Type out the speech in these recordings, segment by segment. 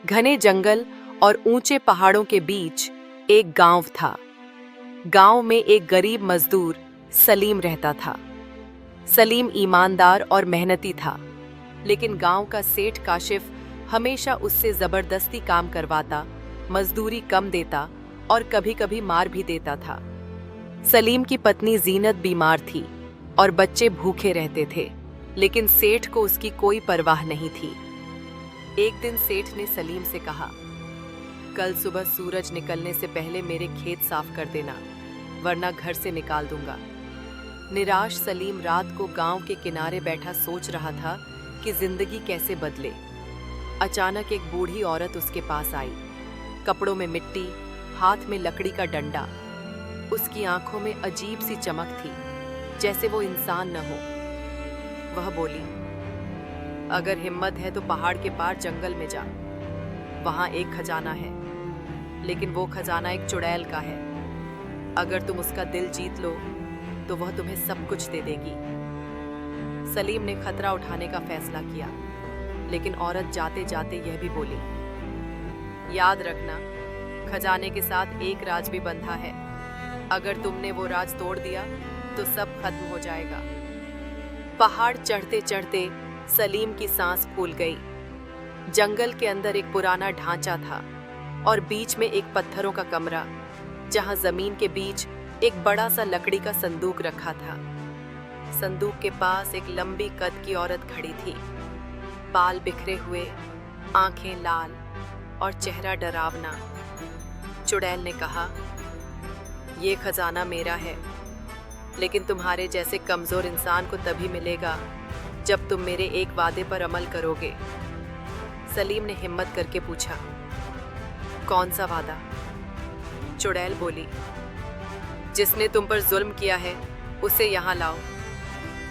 घने जंगल और ऊंचे पहाड़ों के बीच एक गांव था। गांव में एक गरीब मजदूर सलीम रहता था। सलीम ईमानदार और मेहनती था, लेकिन गांव का सेठ काशिफ हमेशा उससे जबरदस्ती काम करवाता, मजदूरी कम देता और कभी-कभी मार भी देता था। सलीम की पत्नी जीनत बीमार थी और बच्चे भूखे रहते थे, लेकिन सेठ को उसकी कोई परवाह नहीं थी। एक दिन सेठ ने सलीम से कहा, कल सुबह सूरज निकलने से पहले मेरे खेत साफ कर देना, वरना घर से निकाल दूंगा। निराश सलीम रात को गांव के किनारे बैठा सोच रहा था कि जिंदगी कैसे बदले। अचानक एक बूढ़ी औरत उसके पास आई, कपड़ों में मिट्टी, हाथ में लकड़ी का डंडा। उसकी आंखों में अजीब सी चमक थी, जैसे वो इंसान न हो। वह बोली, अगर हिम्मत है तो पहाड़ के पार जंगल में जा, वहां एक खजाना है, लेकिन वो खजाना एक चुड़ैल का है। अगर तुम उसका दिल जीत लो तो वह तुम्हें सब कुछ दे देगी। सलीम ने खतरा उठाने का फैसला किया, लेकिन औरत जाते जाते यह भी बोली, याद रखना, खजाने के साथ एक राज भी बंधा है। अगर तुमने वो राज तोड़ दिया तो सब खत्म हो जाएगा। पहाड़ चढ़ते चढ़ते सलीम की सांस फूल गई। जंगल के अंदर एक पुराना ढांचा था और बीच में एक पत्थरों का कमरा, जहां जमीन के बीच एक बड़ा सा लकड़ी का संदूक रखा था। संदूक के पास एक लंबी कद की औरत खड़ी थी, बाल बिखरे हुए, आंखें लाल और चेहरा डरावना। चुड़ैल ने कहा, ये खजाना मेरा है, लेकिन तुम्हारे जैसे कमजोर इंसान को तभी मिलेगा जब तुम मेरे एक वादे पर अमल करोगे। सलीम ने हिम्मत करके पूछा, कौन सा वादा? चुड़ैल बोली, जिसने तुम पर जुल्म किया है उसे यहाँ लाओ,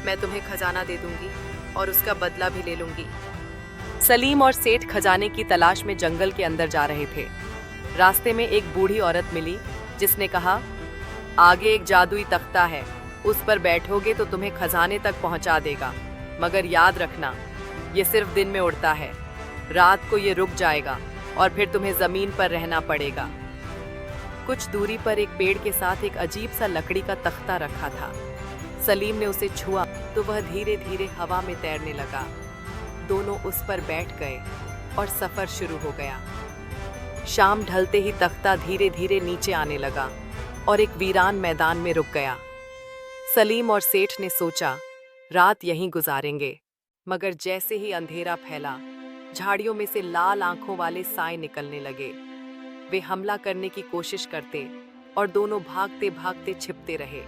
मैं तुम्हें खजाना दे दूंगी और उसका बदला भी ले लूंगी। सलीम और सेठ खजाने की तलाश में जंगल के अंदर जा रहे थे। रास्ते में एक बूढ़ी औरत मिली, जिसने कहा, आगे एक जादुई तख्ता है, उस पर बैठोगे तो तुम्हें खजाने तक पहुंचा देगा, मगर याद रखना, ये सिर्फ दिन में उड़ता है, रात को ये रुक जाएगा और फिर तुम्हें जमीन पर रहना पड़ेगा। कुछ दूरी पर एक पेड़ के साथ एक अजीब सा लकड़ी का तख्ता रखा था। सलीम ने उसे छुआ तो वह धीरे धीरे हवा में तैरने लगा। दोनों उस पर बैठ गए और सफर शुरू हो गया। शाम ढलते ही तख्ता धीरे धीरे नीचे आने लगा और एक वीरान मैदान में रुक गया। सलीम और सेठ ने सोचा, रात यहीं गुजारेंगे, मगर जैसे ही अंधेरा फैला, झाड़ियों में से लाल आंखों वाले साए निकलने लगे। वे हमला करने की कोशिश करते और दोनों भागते भागते छिपते रहे।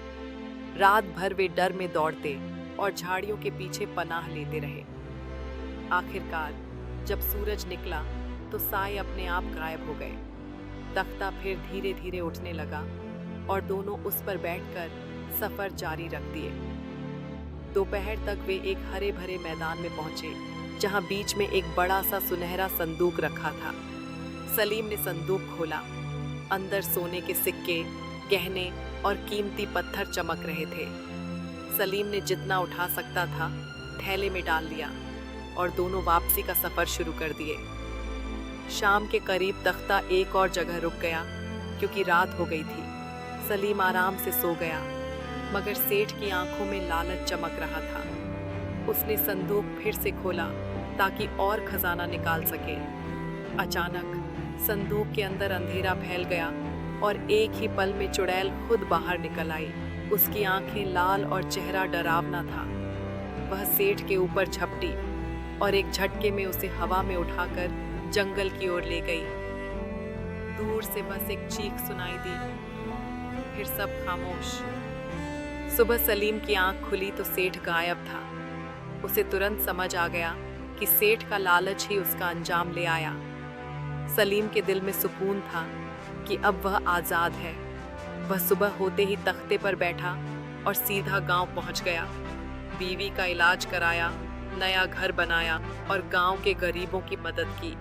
रात भर वे डर में दौड़ते और झाड़ियों के पीछे पनाह लेते रहे। आखिरकार जब सूरज निकला तो साए अपने आप गायब हो गए। तख्ता फिर धीरे धीरे उठने लगा और दोनों उस पर बैठकर सफर जारी रख दिए। दोपहर तक वे एक हरे भरे मैदान में पहुंचे, जहां बीच में एक बड़ा सा सुनहरा संदूक रखा था। सलीम ने संदूक खोला। अंदर सोने के सिक्के, गहने और कीमती पत्थर चमक रहे थे। सलीम ने जितना उठा सकता था थैले में डाल लिया और दोनों वापसी का सफर शुरू कर दिए। शाम के करीब तख्ता एक और जगह रुक गया, क्योंकि रात हो गई थी। सलीम आराम से सो गया, मगर सेठ की आंखों में लालच चमक रहा था। उसने संदूक फिर से खोला ताकि और खजाना निकाल सके। अचानक संदूक के अंदर अंधेरा फैल गया और एक ही पल में चुड़ैल खुद बाहर निकल आई। उसकी आंखें लाल और चेहरा डरावना था। वह सेठ के ऊपर झपटी और एक झटके में उसे हवा में उठाकर जंगल की ओर ले गई। दूर से बस एक चीख सुनाई दी, फिर सब खामोश। सुबह सलीम की आंख खुली तो सेठ गायब था। उसे तुरंत समझ आ गया कि सेठ का लालच ही उसका अंजाम ले आया। सलीम के दिल में सुकून था कि अब वह आज़ाद है। वह सुबह होते ही तख्ते पर बैठा और सीधा गांव पहुंच गया। बीवी का इलाज कराया, नया घर बनाया और गांव के गरीबों की मदद की।